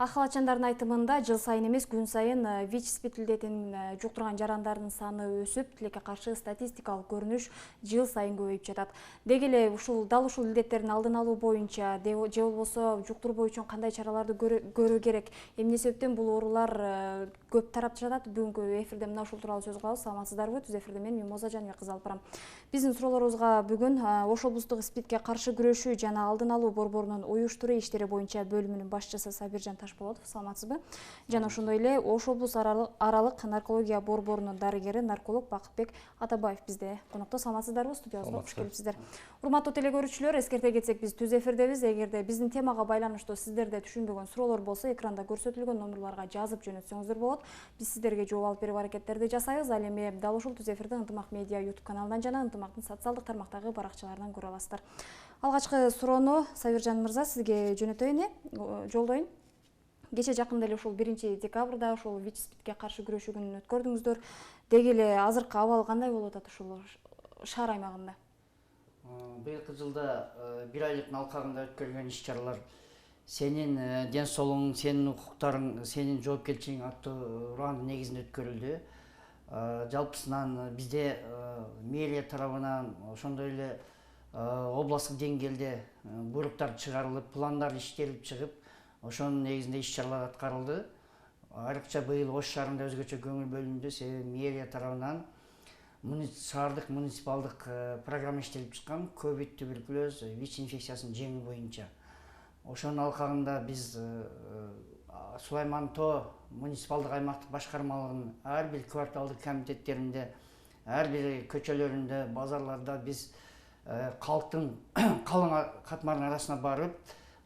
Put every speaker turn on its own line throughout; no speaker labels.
Ак халатчандардын айтымында жыл сайын эмес күн сайын ВИЧ-спид илдетин жуктурган жарандардын саны өсүп, тилекке каршы статистикалык көрүнүш жыл сайын көбөйүп жатат. Деги эле дал ушул илдеттердин алдын алуу боюнча же болбосо жуктурбоо үчүн кандай чараларды көрүү керек? Эмне себептен бул оорулар көп тарап жатат? Бүгүнкү эфирде мына ушул тууралуу сөз кылабыз. Саламатсыздарбы? Түз эфирде мен Мимоза Жаныбек кызы алып барам. Биздин суроолорубузга бүгүн Ош облустук СПИДке каршы күрөшүү жана алдын алуу борборунун уюштуруу иштери боюнча бөлүмүнүн башчысы Сабиржан Ташболотов, саламатсызбы? Жана ошондой эле Ош облус аралык наркология борборунун дарыгери нарколог Бакытбек Атабаев бизде конокто. Саламатсыздарбы? Студиябызга кош келипсиздер. Урматтуу телекөрүүчүлөр, эскерте кетсек, биз түз эфирдебиз. Эгерде биздин темага байланыштуу сиздерде түшүнбөгөн суроолор болсо, экранда көрсөтүлгөн номерларга жазып жөнөтсөңүздөр болот. Биз сиздерге жооп алып берип аракеттерди жасайбыз. Ал эми дал ушул түз эфирди Ынтымак медиа YouTube каналынан жана Ынтымактын социалдык тармактагы баракчаларынан көрө аласыздар. Алгачкы суроону Сабиржан мырза сизге жөнөтөйүн, жолдоюн. Кече жакында эле ушул 1-декабрда ушул ВИЧ-спидке каршы күрөшүү күнүн өткөрдүңүздөр. Деги эле азыркы абал кандай болуп атат ушул шаар аймагында?
Быйылкы жылда 1 айлык алкагында өткөрүлгөн иш-чаралар сенин ден соолугуң, сенин укуктарың, сенин жоопкерчилигиң аттуу ураандын негизинде өткөрүлдү. Жалпысынан бизде мэрия тарабынан ошондой эле областтык деңгээлде буйруктар чыгарылып, пландар иштелип чыгып, ошонун негизинде иш-чаралар аткарылды. Айрыкча быйыл Ош шаарында өзгөчө көңүл бөлүндү, себеби мэрия тарабынан шаардык муниципалдык программа иштелип чыккан ковид, туберкулез, ВИЧ инфекциясын жеңүү боюнча. Ошонун алкагында биз Сулайман Тоо муниципалдык аймактык башкармалыгынын ар бир кварталдык комитеттеринде, ар бир көчөлөрүндө, базарларда биз калктын калың катмарынын арасына барып,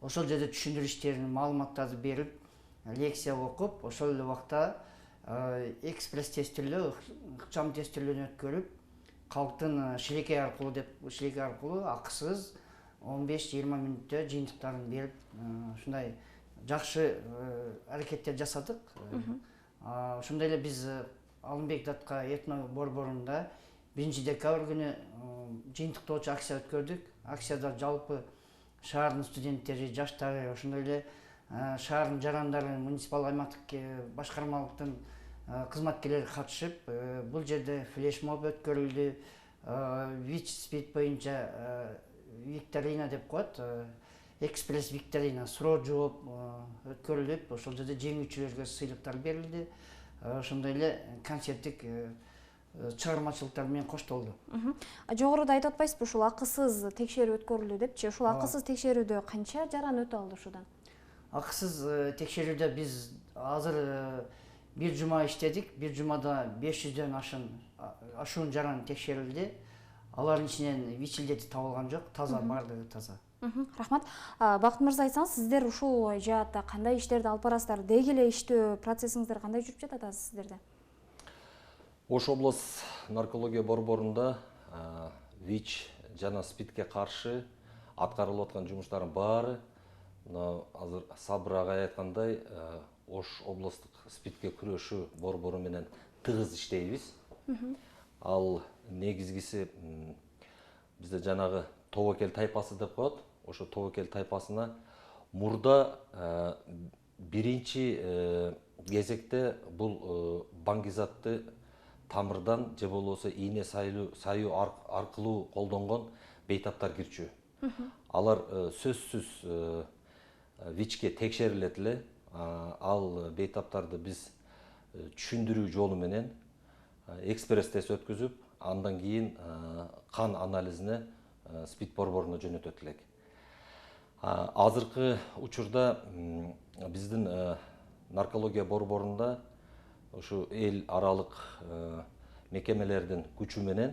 ошол жерде түшүндүрүү иштерин, маалыматтарды берип, лекция окуп, ошол эле убакта экспресс тестилөө, ыкчам тестилөөдөн өткөрүп, калктын шилекей аркылуу акысыз 15-20 мүнөттө жыйынтыктарын берип, ушундай жакшы аракеттер жасадык. Ошондой эле биз Алымбек Датка этно борборунда 1-декабрь күнү жыйынтыктоочу акция өткөрдүк. Акцияда жалпы шаардын студенттери, жаштары, ошондой эле шаардын жарандары, муниципал аймактык башкармалыктын кызматкерлери катышып, бул жерде флешмоб өткөрүлдү. ВИЧ-спид боюнча викторина деп коет, экспресс викторина, суроо жооп өткөрүлүп, ошол жерде жеңүүчүлөргө сыйлыктар берилди. Ошондой эле концерттик чыгармачылыктар менен коштолду.
Жогоруда айтып атпайсызбы, ушул акысыз текшерүү өткөрүлдү депчи? Ушул акысыз текшерүүдө канча жаран өтө алды ушудан?
Акысыз текшерүүдө биз азыр 1 жума иштедик. 1 жумада 500дөн ашуун жаран текшерилди. Алардын ичинен ВИЧ илдети табылган жок, таза, бардыгы таза.
Рахмат. Бакыт мырза, айтсаңыз, сиздер ушул жаатта кандай иштерди алып барасыздар? Деги эле иштөө процессиңиздер кандай жүрүп жатат азыр сиздерде?
Ош облус наркология борборунда ВИЧ жана СПИДке каршы аткарылып аткан жумуштардын баары, азыр Сабыр агай айткандай, Ош облустук СПИДке күрөшүү борбору менен тыгыз иштейбиз. Ал негизгиси бизде жанагы тобокел тайпасы деп коет. Ошо тобокел тайпасына мурда биринчи кезекте бул баңгизатты тамырдан же болбосо ийне саюу аркылуу колдонгон бейтаптар кирчү. Алар сөзсүз ВИЧке текшерилет эле. Ал бейтаптарды биз түшүндүрүү жолу менен экспресс тест өткүзүп, андан кийин кан анализине СПИД борборуна жөнөтөт элек. Азыркы учурда биздин наркология борборунда ушу эл аралык мекемелердин күчү менен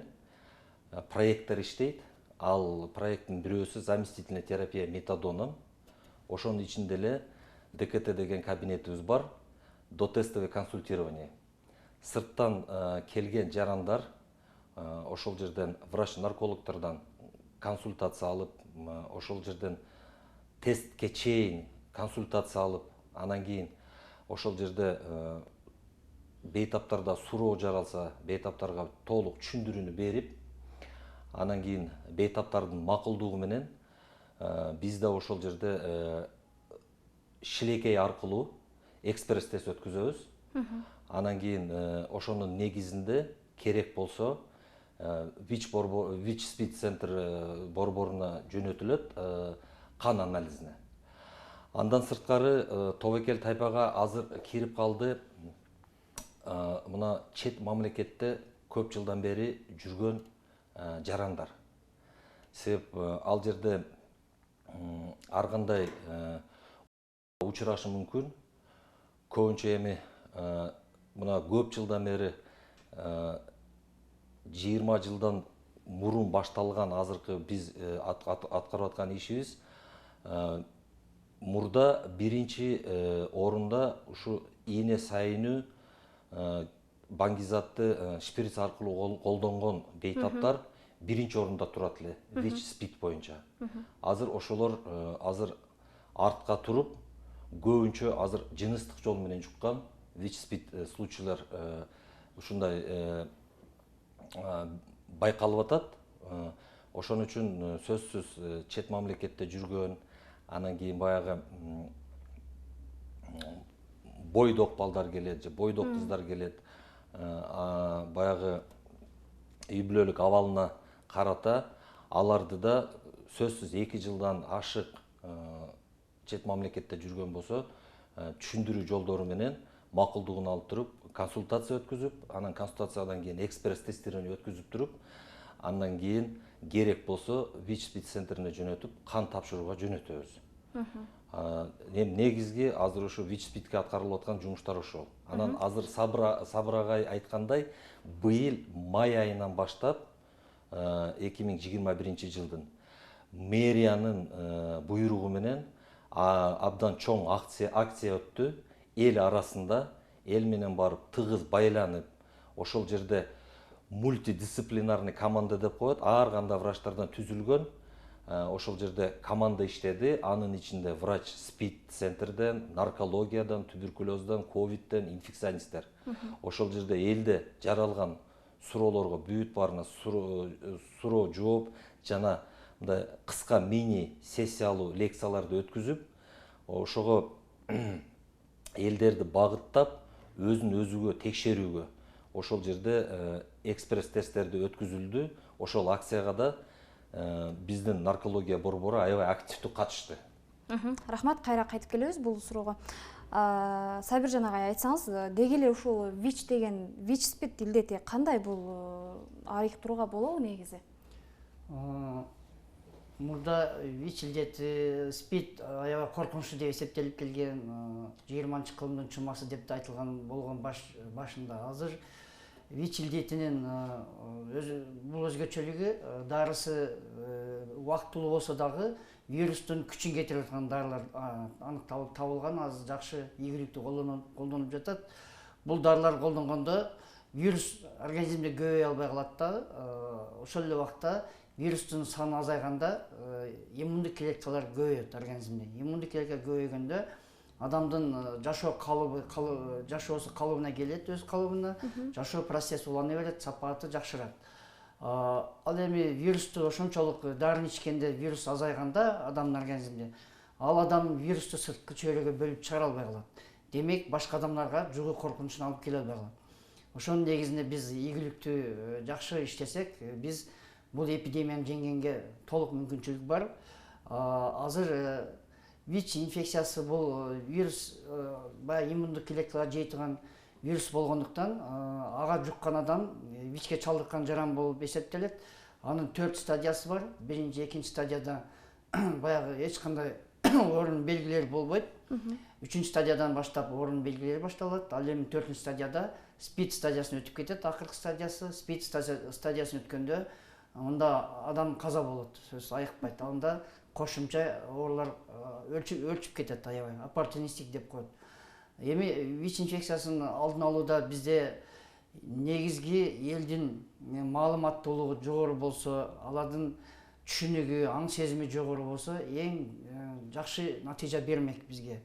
проекттер иштейт. Ал проекттин бирөөсү заместительная терапия метадоном. Ошонун ичинде эле ДКТ деген кабинетибиз бар, дотестовое консультирование. Сырттан келген жарандар ошол жерден врач-наркологтордон консультация алып, ошол жерден тестке чейин консультация алып, анан кийин ошол жерде бейтаптарда суроо жаралса, бейтаптарга толук түшүндүрүүнү берип, анан кийин бейтаптардын макулдугу менен бизде ошол жерде шилекей аркылуу экспресс тест өткөзөбүз. Анан кийин ошонун негизинде керек болсо ВИЧ СПИД центр борборуна жөнөтүлөт кан анализине. Андан сырткары тобокел тайпага азыр кирип калды мына чет мамлекетте көп жылдан бери жүргөн жарандар. Себеп ал жерде ар кандай учурашы мүмкүн. Көбүнчө эми мына көп жылдан бери 20 жылдан мурун башталган азыркы биз аткарып аткан ишибиз мурда биринчи орунда ушу ийне сайынуу баңгизатты шприц аркылуу колдонгон бейтаптар биринчи орунда турат эле ВИЧ СПИД боюнча. Азыр ошолор азыр артка туруп, көбүнчө азыр жыныстык жол менен жуккан ВИЧ СПИД случайлар ушундай байкалып атат. Ошон үчүн сөзсүз чет мамлекетте жүргөн, анан кийин баягы бойдок балдар келет, же бойдок кыздар келет. Баягы үй бүлөлүк абалына карата аларды да сөзсүз 2 жылдан ашык чет мамлекетте жүргөн болсо түшүндүрүү жолдору менен макулдугун алып туруп, консультация өткүзүп, анан консультациядан кийин экспресс тестирование өткүзүп туруп, андан кийин керек болсо ВИЧ СПИД центрине жөнөтүп, кан тапшырууга жөнөтөбүз. Негизги азыр ушу ВИЧ СПИДке аткарылып аткан жумуштар ошол. Анан азыр Сабыр агай айткандай, быйыл май айынан баштап 2021 жылдын мэриянын буйругу менен абдан чоң акция өттү. Эл арасында, эл менен барып тыгыз байланып, ошол жерде мультидисциплинарный команда деп коет, ар кандай врачтардан түзүлгөн. Ошол жерде команда иштеди, анын ичинде врач СПИД центрден, наркологиядан, туберкулездан, ковидтен, инфекционисттер. Ошол жерде элде жаралган суроолорго бүт баарына суроо жооп жана мындай кыска мини сессиялуу лекцияларды өткүзүп, ошого элдерди багыттап, өзүн өзүгө текшерүүгө ошол жерде экспресс тесттерди өткүзүлдү. Ошол акцияга да биздин наркология борбору аябай активдүү катышты.
Рахмат, кайра кайтып келебиз бул суроого. Сабиржан агай, айтсаңыз, деги эле ушул ВИЧ деген ВИЧ СПИД илдети кандай бул айыктырууга болобу негизи?
Мурда ВИЧ илдети СПИД аябай коркунучтуу деп эсептелип келген 20-кылымдын чумасы деп да айтылган болгон башында. Азыр ВИЧ илдетинин бул өзгөчөлүгү дарысы убактылуу болсо дагы вирустун күчүн кетирип аткан дарылар аныкталып табылган, азыр жакшы ийгиликтүү колдонуп жатат. Бул дарылар колдонгондо вирус организмде көбөйө албай калат да, ошол эле убакта вирустун саны азайганда иммундук клеткалар көбөйөт организмде. Иммундук клетка көбөйгөндө адамдын жашоосу калыбына келет, өз калыбына, жашоо процесси улана берет, сапаты жакшырат. Ал эми вирусту ошончолук дарыны ичкенде вирус азайганда адамдын организминде, ал адам вирусту сырткы чөйрөгө бөлүп чыгара албай калат. Демек, башка адамдарга жугуу коркунучун алып келе албай калат. Ошонун негизинде биз ийгиликтүү жакшы иштесек, биз бул эпидемияны жеңгенге толук мүмкүнчүлүк бар. Азыр ВИЧ инфекциясы бул вирус, баягы иммундук клеткалар жейтиган вирус болгондуктан, ага жуккан адам ВИЧке чалдыккан жаран болуп эсептелет. Анын 4 стадиясы бар. Биринчи, экинчи стадияда баягы эч кандай оорунун белгилери болбойт. 3-чү стадиядан баштап оорунун белгилери башталат. Ал эми 4-чү стадияда СПИД стадиясына өтүп кетет. Акыркы стадиясы СПИД стадиясына өткөндө анда адам каза болот, сөз айыкпайт. Анда кошумча оорулар өлчүп кетет аябай, оппортунисттик деп коет. Эми ВИЧ инфекциясынын алдын алууда бизде негизги элдин маалыматтуулугу жогору болсо, алардын түшүнүгү, аң сезими жогору болсо, эң жакшы натыйжа бермек бизге.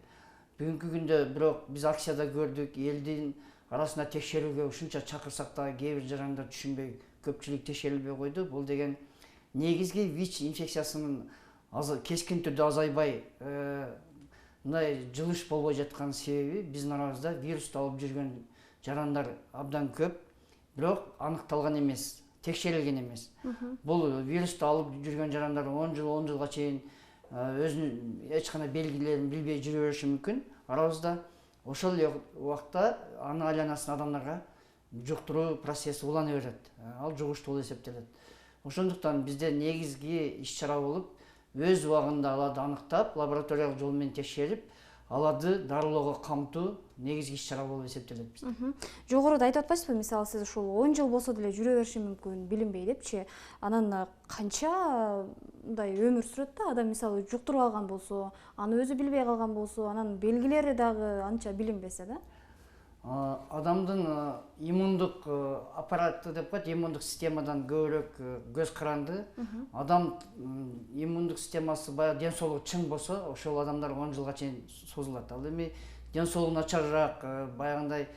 Бүгүнкү күндө бирок биз акцияда көрдүк, элдин арасында текшерүүгө ушунча чакырсак да кээ бир жарандар түшүнбөй, көпчүлүк текшерилбей койду. Бул деген негизги ВИЧ инфекциясынын кескин түрдө азайбай мындай жылыш болбой жаткан себеби биздин арабызда вирусту алып жүргөн жарандар абдан көп, бирок аныкталган эмес, текшерилген эмес. Бул вирусту алып жүргөн жарандар 10 жылга чейин өзүнүн эч кандай белгилерин билбей жүрө бериши мүмкүн. Арабызда ошол эле убакта анын айланасындагы адамдарга жуктуруу процесси улана берет. Ал жугуштуу болуп эсептелет. Ошондуктан бизде негизги иш-чара болуп, өз убагында аларды аныктап, лабораториялык жол менен текшерип, аларды дарылоого камтуу негизги иш-чара болуп эсептелет бизде.
Жогоруда айтып атпайсызбы, мисалы сиз ушул 10 жыл болсо деле жүрө бериши мүмкүн, билинбей депчи. Анан канча мындай өмүр сүрөт да адам, мисалы жуктуруп алган болсо, аны өзү билбей калган болсо, анан белгилери дагы анча билинбесе да?
Адамдын иммундук аппараты деп коет, иммундук системадан көбүрөөк көз каранды. Адам иммундук системасы баягы ден соолугу чың болсо, ошол адамдар 10 жылга чейин созулат. Ал эми ден соолугу начарыраак, баягындай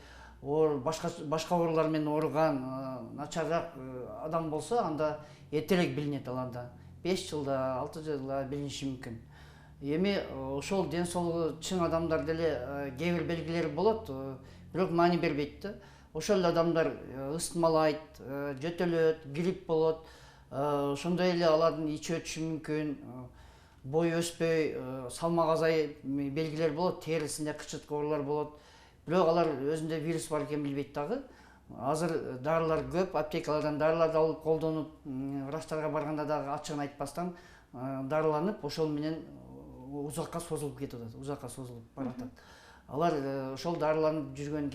башка оорулар менен ооруган, начарыраак адам болсо, анда эртерээк билинет аларда. 5 жылда, 6 жылда билиниши мүмкүн. Эми ошол ден соолугу чың адамдар деле кээ бир белгилери болот, бирок маани бербейт да. Ошол эле адамдар ыстмалайт, жөтөлөт, грипп болот. Ошондой эле алардын ичи өтүшү мүмкүн, бой өспөй, салмак азайып белгилер болот, терисинде кычыткы оорулар болот. Бирок алар өзүндө вирус бар экенин билбейт дагы. Азыр дарылар көп, аптекалардан дарыларды алып колдонуп, врачтарга барганда дагы ачыгын айтпастан дарыланып, ошол менен узакка созулуп кетип атат, узакка созулуп баратат. Алар ошол дарыланып жүргөн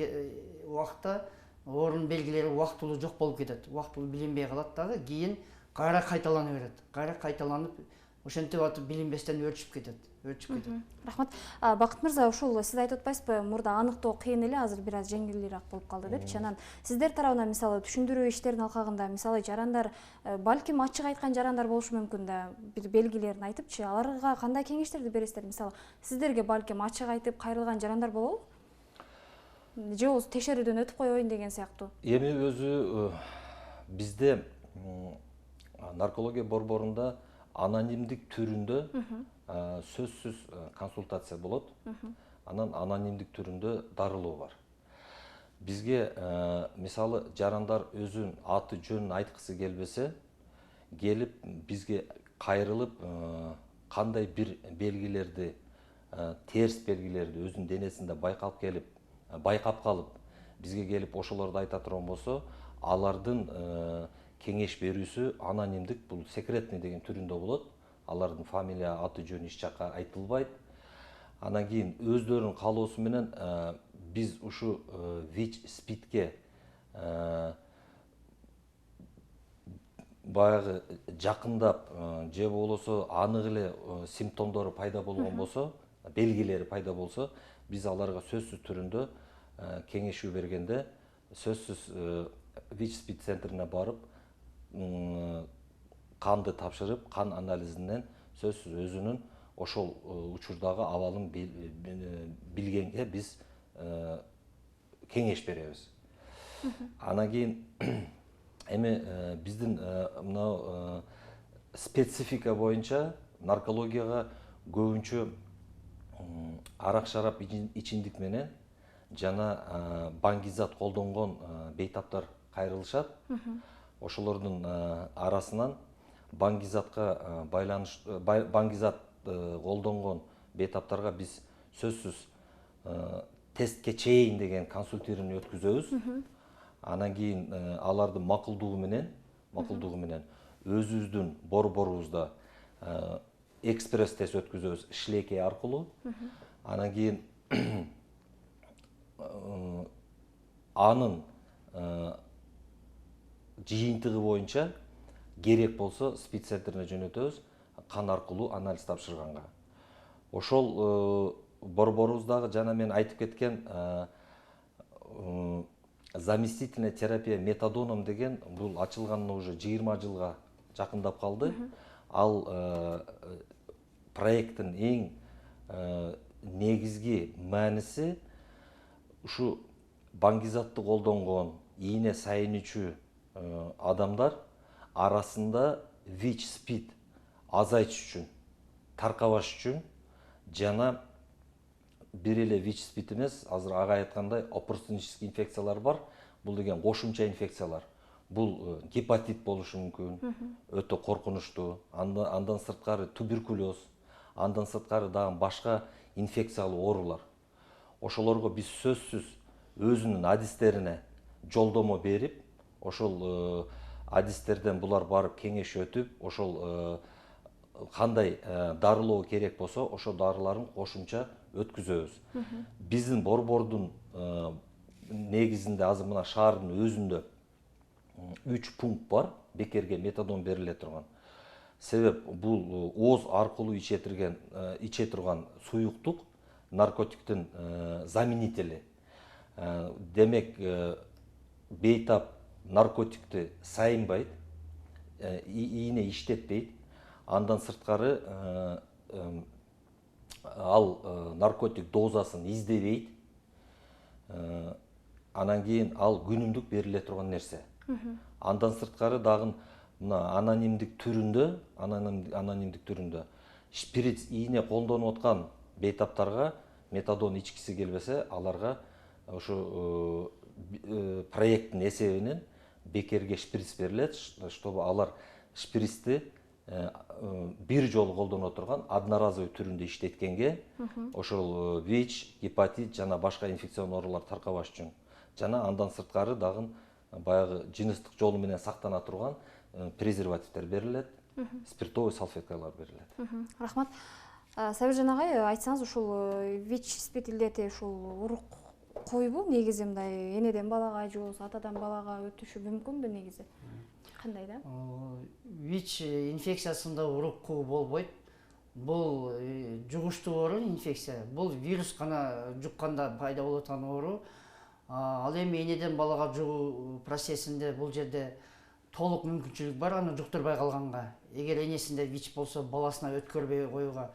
убакта оорунун белгилери убактылуу жок болуп кетет. Убактылуу билинбей калат дагы, кийин кайра кайталана берет. Кайра кайталанып, ошентип атып билинбестен өрчүп кетет.
Рахмат. Бакыт мырза, ушул сиз айтып атпайсызбы, мурда аныктоо кыйын эле, азыр бир аз жеңилирээк болуп калды депчи. Анан сиздер тарабынан мисалы түшүндүрүү иштеринин алкагында, мисалы жарандар, балким ачык айткан жарандар болушу мүмкүн да, бир белгилерин айтыпчы, аларга кандай кеңештерди бересиздер? Мисалы сиздерге балким ачык айтып кайрылган жарандар болобу? Же болбосо текшерүүдөн өтүп коеюн деген сыяктуу?
Эми өзү бизде наркология борборунда анонимдик түрүндө сөзсүз консультация болот. Анан анонимдик түрүндө дарылоо бар. Бизге мисалы жарандар өзүнүн аты жөнүн айткысы келбесе, келип бизге кайрылып, кандай бир белгилерди, терс белгилерди өзүнүн денесинде байкап калып, бизге келип ошолорду айта турган болсо, алардын кеңеш берүүсү анонимдик, бул секретный деген түрүндө болот. Алардын фамилия, аты жөнү эч жакка айтылбайт. Анан кийин өздөрүнүн каалоосу менен биз ушу ВИЧ-СПИДке баягы жакындап, же болбосо анык эле симптомдору пайда болгон болсо, белгилери пайда болсо, биз аларга сөзсүз түрүндө кеңешүү бергенде, сөзсүз ВИЧ-СПИД центрине барып, канды тапшырып, кан анализинен сөзсүз өзүнүн ошол учурдагы абалын билгенге биз кеңеш беребиз. Анан кийин эми биздин мына специфика боюнча наркологияга көбүнчө арак-шарап ичимдик менен жана баңгизат колдонгон бейтаптар кайрылышат. Ошолордун арасынан баңгизатка баңгизат колдонгон бейтаптарга биз сөзсүз тестке чейин деген консультирование өткүзөбүз. Анан кийин алардын макулдугу менен өзүбүздүн борборубузда экспресс тест өткүзөбүз шлейкий аркылуу. Анан кийин анын жыйынтыгы боюнча керек болсо СПИД центрине жөнөтөбүз кан аркылуу анализ тапшырганга. Ошол борборубуздагы жана мен айтып кеткен заместительная терапия метадоном деген бул ачылганына уже 20 жылга жакындап калды. Ал проекттин эң негизги мааниси ушу баңгизатты колдонгон, ийне сайынычуу адамдар арасында ВИЧ-СПИД азайтыш үчүн, таркабаш үчүн жана бир эле ВИЧ спид эмес, азыр ага айткандай оппортунистический инфекциялар бар. Бул деген кошумча инфекциялар. Бул гепатит болушу мүмкүн, өтө коркунучтуу. Андан сырткары туберкулез, андан сырткары дагы башка инфекциялуу оорулар. Ошолорго биз сөзсүз өзүнүн адистерине жолдомо берип, ошол адистерден булар барып кеңеш өтүп, ошол кандай дарылоо керек болсо, ошол дарыларын кошумча өткүзөбүз. Биздин борбордун негизинде азыр мына шаардын өзүндө 3 пункт бар, бекерге метадон бериле турган. Себеп бул ооз аркылуу иче турган суюктук наркотиктин заменители. Демек, бейтап наркотикти сайынбайт, ийне иштетпейт. Андан сырткары ал наркотик дозасын издебейт. Анан кийин ал күнүмдүк бериле турган нерсе. Андан сырткары дагы мына анонимдик түрүндө шприц ийне колдонуп аткан бейтаптарга метадон ичкиси келбесе, аларга ошо проекттин эсебинен бекерге шприц берилет, чтобы алар шприцти бир жолу колдоно турган одноразовый түрүндө иштеткенге ошол ВИЧ, гепатит жана башка инфекцион оорулар таркабаш үчүн. Жана андан сырткары дагы баягы жыныстык жолу менен сактана турган презервативдер берилет, спиртовый салфеткалар берилет.
Рахмат. Сабиржан агай, айтсаңыз, ушул ВИЧ спид илдети ушул урук койбу негизи мындай энеден балага же болбосо атадан балага өтүшү мүмкүнбү негизи? Кандай да?
ВИЧ инфекциясында урук болбойт. Бул жугуштуу оору инфекция. Бул вирус гана жукканда пайда болот аткан оору. Ал эми энеден балага жугуу процессинде бул жерде толук мүмкүнчүлүк бар, аны жуктурбай калганга. Эгер энесинде ВИЧ болсо, баласына өткөрбөй коюуга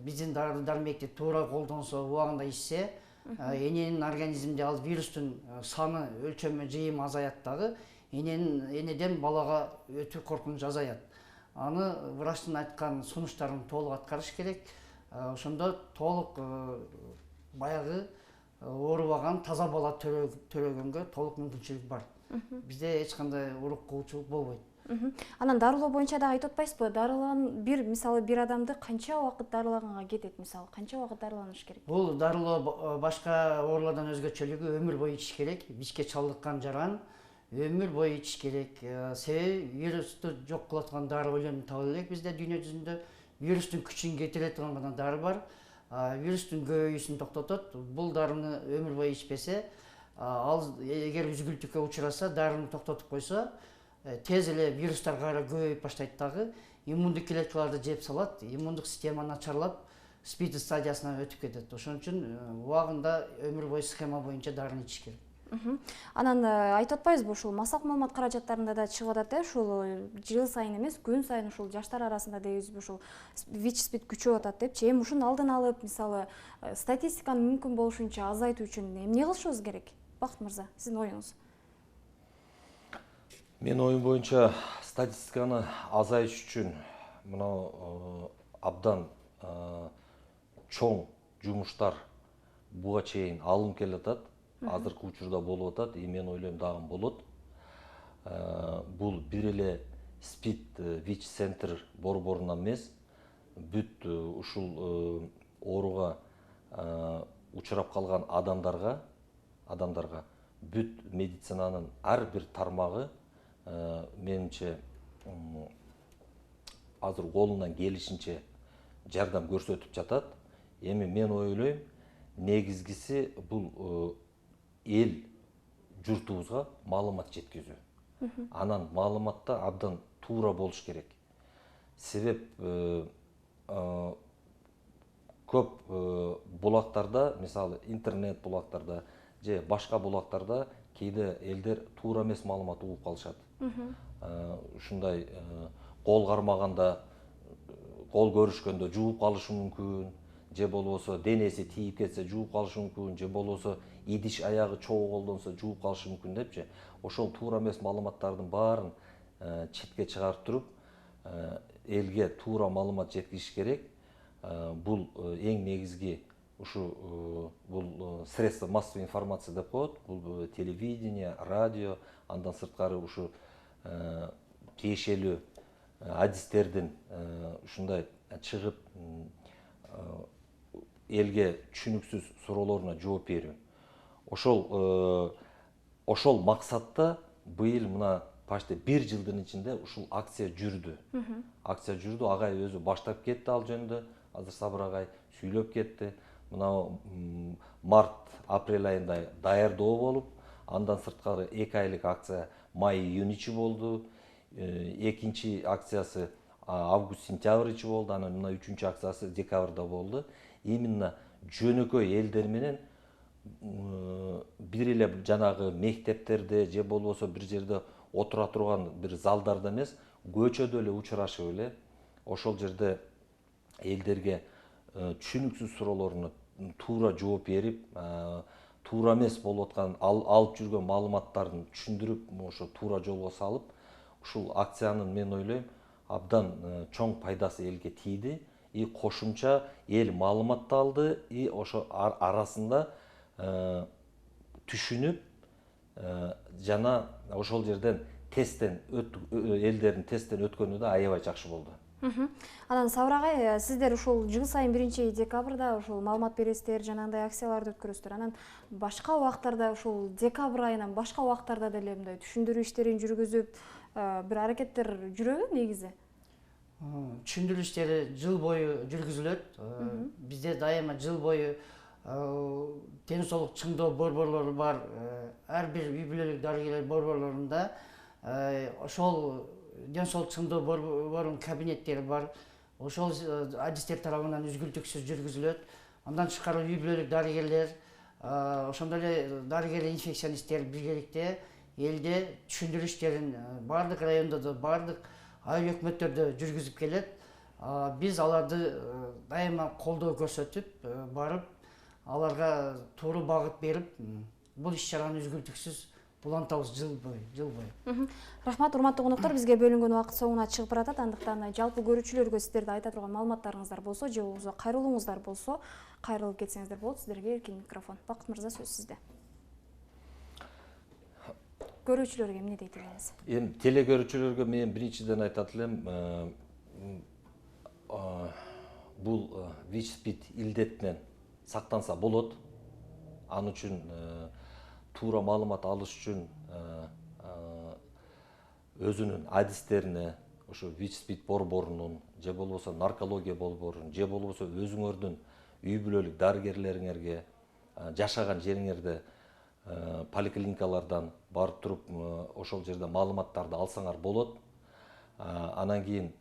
биздин дары-дармекти туура колдонсо, убагында ичсе, эненин организминде ал вирустун саны, өлчөмү, жыйымы азаят дагы, энеден балага өтүү коркунучу азаят. Аны врачтын айткан сунуштарын толук аткарыш керек. Ошондо толук баягы оорубаган таза бала төрөгөнгө толук мүмкүнчүлүк бар. Бизде эч кандай урук куучулук болбойт.
Анан дарылоо боюнча да айтып атпайсызбы? Мисалы бир адамды канча убакыт дарылаганга кетет, мисалы, канча убакыт дарыланыш керек?
Бул дарылоо башка оорулардан өзгөчөлүгү өмүр бою ичиш керек. ВИЧке чалдыккан жаран өмүр бою ичиш керек. Себеби вирусту жок кыла турган дары ойлонуп таба элек бизде дүйнө жүзүндө. Вирустун күчүн кетире турган гана дары бар. Вирустун көбөйүүсүн токтотот. Бул дарыны өмүр бою ичпесе, ал эгер үзгүлтүккө учураса, дарыны токтотуп койсо, тез эле вирустар кайра көбөйүп баштайт дагы, иммундук клеткаларды жеп салат, иммундук система начарлап, спид стадиясына өтүп кетет. Ошон үчүн убагында өмүр бою схема боюнча дарыны ичиш керек.
Анан айтып атпайбызбы, ушул массак маалымат каражаттарында да чыгып атат, ушул жыл сайын эмес, күн сайын ушул жаштар арасында дейбизби, ушул ВИЧ спид күчөп атат депчи. Эми ушунун алдын алып, мисалы, статистиканы мүмкүн болушунча азайтуу үчүн эмне кылышыбыз керек? Бакыт мырза, сиздин оюңуз.
Менин оюм боюнча статистиканы азайтыш үчүн мына абдан чоң жумуштар буга чейин алынып келатат. Азыркы учурда болуп атат, мен ойлойм дагы болот. Бул бир эле спид ВИЧ центр борборунан эмес, бүт ушул ооруга учурап калган адамдарга бүт медицинанын ар бир тармагы менимче азыр колунан келишинче жардам көрсөтүп жатат. Эми мен ойлойм, негизгиси бул эл журтубузга маалымат жеткизүү. Анан маалыматта абдан туура болуш керек. Себеп көп булактарда, мисалы интернет булактарда же башка булактарда кээде элдер туура эмес маалымат угуп калышат. Ушундай кол кармаганда, кол көрүшкөндө жууп калышы мүмкүн, же болбосо денеси тийип кетсе жууп калышы мүмкүн, же болбосо идиш аягы чогуу колдонсо жууп калышы мүмкүн депчи. Ошол туура эмес маалыматтардын баарын четке чыгарып туруп, элге туура маалымат жеткизиш керек. Бул эң негизги ушу бул средства массовой информация деп коет, бул телевидение, радио, андан сырткары ушу тиешелүү адистердин ушундай чыгып элге түшүнүксүз суроолоруна жооп берүү. Ошол максатта быйыл мына почти 1 жылдын ичинде ушул акция жүрдү. Акция жүрдү, агай өзү баштап кетти ал жөнүндө. Азыр Сабыр агай сүйлөп кетти. Мына март, апрель айында даярдоо болуп, андан сырткары 2 айлык акция май-июнь ичи болду. Экинчи акциясы август-сентябрь ичи болду. Анан мына 3-чү акциясы декабрда болду. Именно жөнөкөй элдер менен бир эле жанагы мектептерде же болбосо бир жерде отура турган бир залдарда эмес, көчөдө эле учурашып эле ошол жерде элдерге түшүнүксүз суроолоруна туура жооп берип, туура эмес болуп аткан алып жүргөн маалыматтарын түшүндүрүп, ошо туура жолго салып, ушул акциянын мен ойлойм абдан чоң пайдасы элге тийди. И кошумча эл маалымат алды, и ошо арасында түшүнүп жана ошол жерден элдердин тесттен өткөнү да аябай жакшы болду.
Анан Сабыр агай, сиздер ушул жыл сайын 1 декабрда ушул маалымат бересиздер, жанагындай акцияларды өткөрөсүздөр. Анан башка убактарда ушул декабрь айынан башка убактарда деле мындай түшүндүрүү иштерин жүргүзүп, бир аракеттер жүрөбү негизи?
Түшүндүрүү иштери жыл бою жүргүзүлөт. Бизде дайыма жыл бою ден соолук чыңдоо борборлору бар. Ар бир үй бүлөлүк дарыгерлер борборлорунда ошол ден соолук чыңдоо борборунун кабинеттери бар. Ошол адистер тарабынан үзгүлтүксүз жүргүзүлөт. Андан тышкары үй бүлөлүк дарыгерлер, ошондой эле дарыгер инфекционисттер биргеликте элде түшүндүрүү иштерин бардык райондо, бардык айыл өкмөттөрдө жүргүзүп келет. Биз аларды дайыма колдоо көрсөтүп, барып, аларга туура багыт берип, бул иш-чараны үзгүлтүксүз улантабыз жыл бою.
Рахмат, урматтуу коноктор, бизге бөлүнгөн убакыт соңуна чыгып баратат. Андыктан жалпы көрүүчүлөргө сиздерде айта турган маалыматтарыңыздар болсо, же болбосо кайрылууңуздар болсо, кайрылып кетсеңиздер болот. Сиздерге эркин микрофон. Бакыт мырза, сөз сизде. Көрүүчүлөргө эмне дейт элеңиз?
Эми телекөрүүчүлөргө мен биринчиден айтат элем, бул ВИЧ-СПИД илдетинен сактанса болот. Ал үчүн туура маалымат алыш үчүн өзүнүн адистерине, ошо ВИЧ-СПИД борборунун, же болбосо наркология борборунун, же болбосо өзүңөрдүн үй бүлөлүк дарыгерлериңерге, жашаган жериңерде поликлиникалардан барып туруп, ошол жерде маалыматтарды алсаңар болот. Анан кийин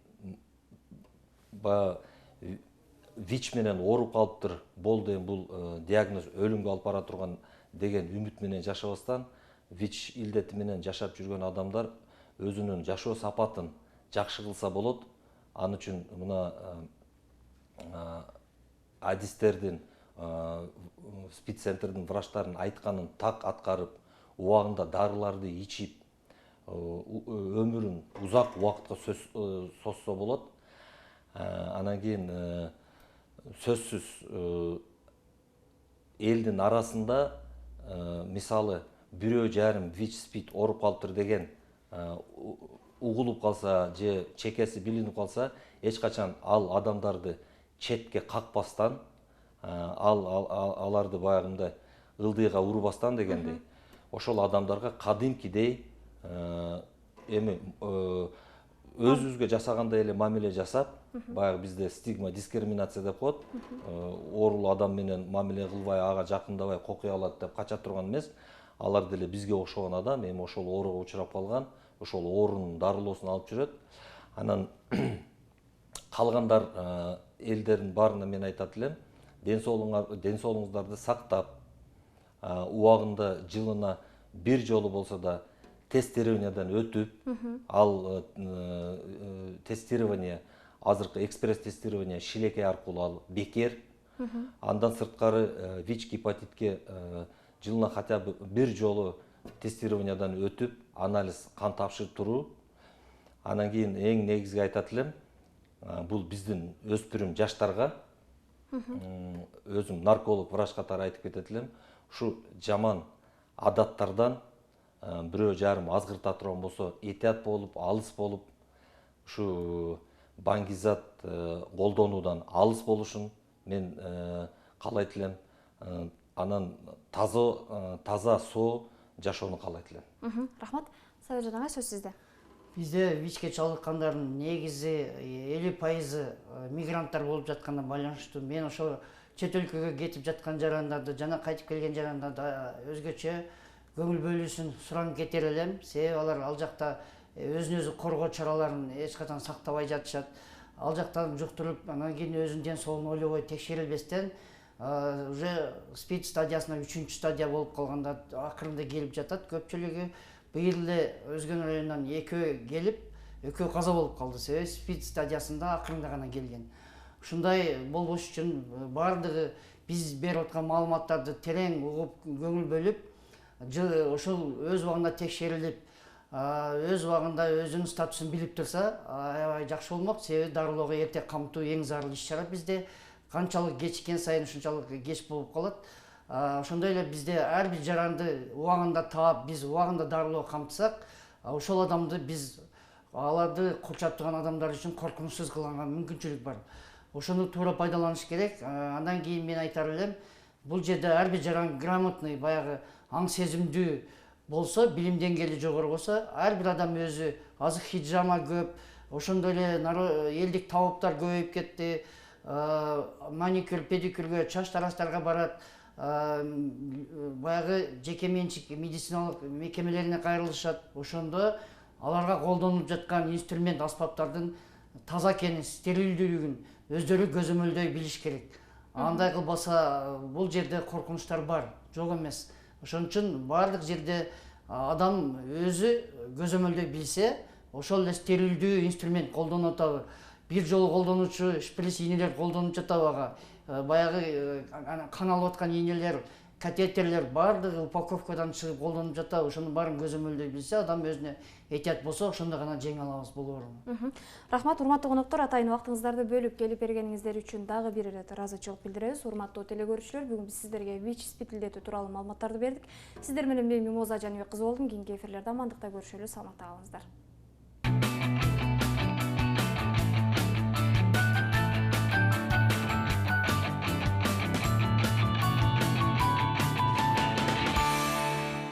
ВИЧ менен ооруп калыптыр, болду, эми бул диагноз өлүмгө алып бара турган деген үмүт менен жашабастан, ВИЧ илдети менен жашап жүргөн адамдар өзүнүн жашоо сапатын жакшы кылса болот. Ал үчүн мына адистердин, СПИД центрдин врачтарынын айтканын так аткарып, убагында дарыларды ичип, өмүрүн узак убакытка созсо болот. Анан кийин сөзсүз элдин арасында мисалы бирөө жарым ВИЧ-СПИД ооруп калыптыр деген угулуп калса же чекеси билинип калса, эч качан ал адамдарды четке какпастан, аларды баягындай ылдыйга урбастан дегендей, ошол адамдарга кадимкидей эми өзүбүзгө жасагандай эле мамиле жасап, баягы бизде стигма, дискриминация деп коет, оорулуу адам менен мамиле кылбай, ага жакындабай, кокуй алат деп кача турган эмес, алар деле бизге окшогон адам, эми ошол ооруга учурап калган, ошол оорунун дарылоосун алып жүрөт. Анан калгандар элдердин баарына мен айтат элем, ден соолугуңуздарды сактап, убагында жылына бир жолу болсо да тестированиядан өтүп, ал тестирование, азыркы экспресс тестирование шилекей аркылуу ал бекер. Андан сырткары ВИЧ гепатитке жылына хотя бы бир жолу тестированиядан өтүп, анализ кан тапшырып туруу. Анан кийин эң негизги айтат элем, бул биздин өспүрүм жаштарга өзүм нарколог врач катары айтып кетет элем, ушу жаман адаттардан бирөө жарым азгырта турган болсо этият болуп, алыс болуп, ушу баңгизат колдонуудан алыс болушун мен каалайт элем. Анан таза соо жашоону каалайт элем.
Рахмат. Сабыржан ага, сөз сизде.
Бизде ВИЧ-ке чалдыккандардын негизи 50% мигранттар болуп жатканына байланыштуу. Мен ошо чет өлкөгө кетип жаткан жарандарды жана кайтып келген жарандарды өзгөчө көңүл бөлүүсүн суранып кетер элем. Себеби алар ал жакта өзүн өзү коргоо чараларын эч качан сактабай жатышат. Ал жактан жуктуруп, анан кийин өзүнүн ден соолугун ойлобой текшерилбестен уже спид стадиясына 3-чү стадия болуп калганда акырында келип жатат. Көпчүлүгү быйыл эле Өзгөн районунан экөө келип, экөө каза болуп калды. Себеби спид стадиясында акырында гана келген. Ушундай болбош үчүн бардыгы биз берип аткан маалыматтарды терең угуп, көңүл бөлүп, ошол өз убагында текшерилип, өз убагында өзүнүн статусун билип турса, аябай жакшы болмок. Себеби дарылоого эрте камтуу эң зарыл иш-чара bizde. Канчалык кечиккен сайын ушунчалык кеч болуп калат. Ошондой эле bizde ар бир жаранды убагында таап, биз убагында дарылоо камтысак, ошол адамды биз аларды курчап турган адамдар үчүн коркунучсуз кылганга мүмкүнчүлүк бар. Ошону туура пайдаланыш керек. Андан кийин мен айтар элем, бул жерде ар бир жаран грамотный, баягы аң сезимдүү болсо, билим деңгээли жогору болсо, ар бир адам өзү азыр хиджама көп, ошондой эле элдик табыптар көбөйүп кетти. Маникюр, педикюргө, чач тарастарга барат. Баягы жеке менчик медициналык мекемелерине кайрылышат. Ошондо аларга колдонуп жаткан инструмент, аспаптардын таза экенин, стерилдүүлүгүн өздөрү көзөмөлдөй билиш керек. Андай кылбаса бул жерде коркунучтар бар, жок эмес. Ошон үчүн бардык жерде адам өзү көзөмөлдөй билсе, ошол эле стерилдүү инструмент колдонуп атабы, бир жолу колдонуучу шприц ийнелер колдонуп жатабы ага, баягы кан алып аткан ийнелер, катетерлер бардыгы упаковкадан чыгып колдонуп жатабы, ошонун баарын көзөмөлдөй билсе, адам өзүнө этият болсо, ошондо гана жеңе алабыз болоорун.
Рахмат, урматтуу коноктор, атайын убактыңыздарды бөлүп келип бергениңиздер үчүн дагы бир ирет ыраазычылык билдиребиз. Урматтуу телекөрүүчүлөр, бүгүн биз сиздерге ВИЧ спид илдетүү тууралуу маалыматтарды бердик. Сиздер менен мен Мимоза Жаныбек кызы болдум. Кийинки эфирлерде амандыкта көрүшөлү, саламатта калыңыздар.